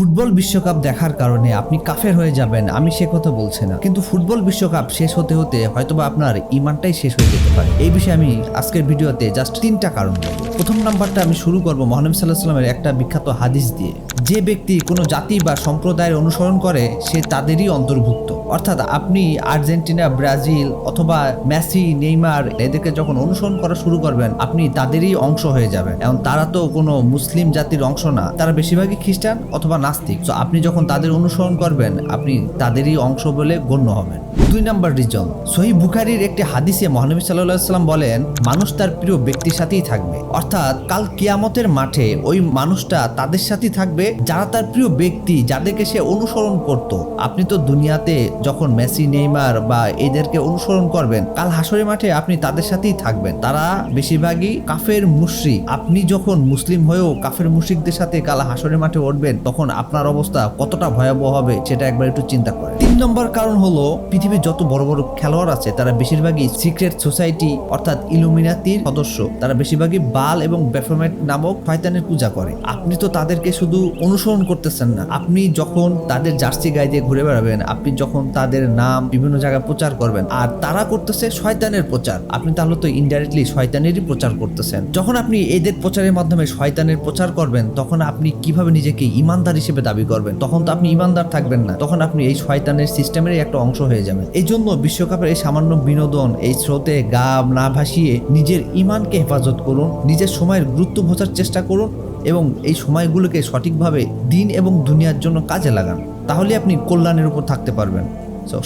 Football বিশ্বকাপ দেখার কারণে আপনি কাফের হয়ে যাবেন, আমি সে কথা বলছি না, কিন্তু ফুটবল বিশ্বকাপ শেষ হতে হতে হয়তোবা আপনার ইমানটাই শেষ হয়ে যেতে পারে। এই বিষয়ে আমি আজকের ভিডিওতে জাস্ট 3টা কারণ বলবো। প্রথম নাম্বারটা আমি শুরু করবো মহানবী সাল্লাল্লাহু আলাইহি ওয়াসাল্লামের একটা বিখ্যাত হাদিস দিয়ে। যে ব্যক্তি কোনো জাতি বা সম্প্রদায়ের অনুসরণ করে সে তাদেরই অন্তর্ভুক্ত। অর্থাৎ আপনি আর্জেন্টিনা, ব্রাজিল অথবা মেসি, নেইমার এদেরকে যখন অনুসরণ করা শুরু করবেন আপনি তাদেরই অংশ হয়ে যাবেন। এবং তারা তো কোনো মুসলিম জাতির অংশ না, তারা বেশিরভাগই খ্রিস্টান অথবা নাস্তিক। তো আপনি যখন তাদের অনুসরণ করবেন আপনি তাদেরই অংশ বলে গণ্য হবেন। 2 নাম্বার রিজন, সহিহ বুখারীর একটি হাদিসে মহানবী সাল্লাল্লাহু আলাইহি ওয়াসাল্লাম বলেন, মানুষ তার প্রিয় ব্যক্তির সাথেই থাকবে। অর্থাৎ কাল কিয়ামতের মাঠে ওই মানুষটা তাদের সাথেই থাকবে যারা তার প্রিয় ব্যক্তি, যাদেরকে সে অনুসরণ করত। আপনি তো দুনিয়াতে যখন মেসি, নেইমার বা এদেরকে অনুসরণ করবেন, কাল হাশরের মাঠে আপনি তাদের সাথেই থাকবেন। তারা বেশিরভাগই কাফের মুশরিক। আপনি যখন মুসলিম হয়েও কাফের মুশরিকদের সাথে কাল হাশরের মাঠে উঠবেন, তখন আপনার অবস্থা কতটা ভয়াবহ হবে সেটা একবার একটু চিন্তা করেন। 3 নম্বর কারণ হলো, পৃথিবীর যত বড় বড় খেলোয়াড় আছে তারা বেশিরভাগই সিক্রেট সোসাইটি অর্থাৎ ইলুমিনাতির সদস্য। তারা বেশিরভাগই বাল এবং ব্যাফোমেট নামক শয়তানের পূজা করে। আপনি তো তাদেরকে শুধু অনুসরণ করতেছেন না, আপনি যখন তাদের জার্সি গায়ে দিয়ে ঘুরে বেড়াবেন, আপনি যখন তাদের নাম বিভিন্ন জায়গায় প্রচার করবেন আর তারা করতেছে শয়তানের প্রচার, আপনি তাহলে তো ইনডাইরেক্টলি শয়তানেরই প্রচার করতেছেন। যখন আপনি এদের প্রচারের মাধ্যমে শয়তানের প্রচার করবেন তখন আপনি কিভাবে নিজেকে ইমানদার হিসেবে দাবি করবেন? তখন তো আপনি ইমানদার থাকবেন না, তখন আপনি এই শয়তানের সিস্টেমেরই একটা অংশ হয়ে যাবেন। এই জন্য বিশ্বকাপের এই সামান্য বিনোদন, এই স্রোতে গা না ভাসিয়ে নিজের ইমানকে হেফাজত করুন, নিজের সময়ের গুরুত্ব বোঝার চেষ্টা করুন এবং এই সময়গুলোকে সঠিকভাবে দিন এবং দুনিয়ার জন্য কাজে লাগান। তাহলে আপনি কল্যাণের উপর থাকতে পারবেন।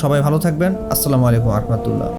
সবাই ভালো থাকবেন। আসসালামু আলাইকুম ওয়া রাহমাতুল্লাহ।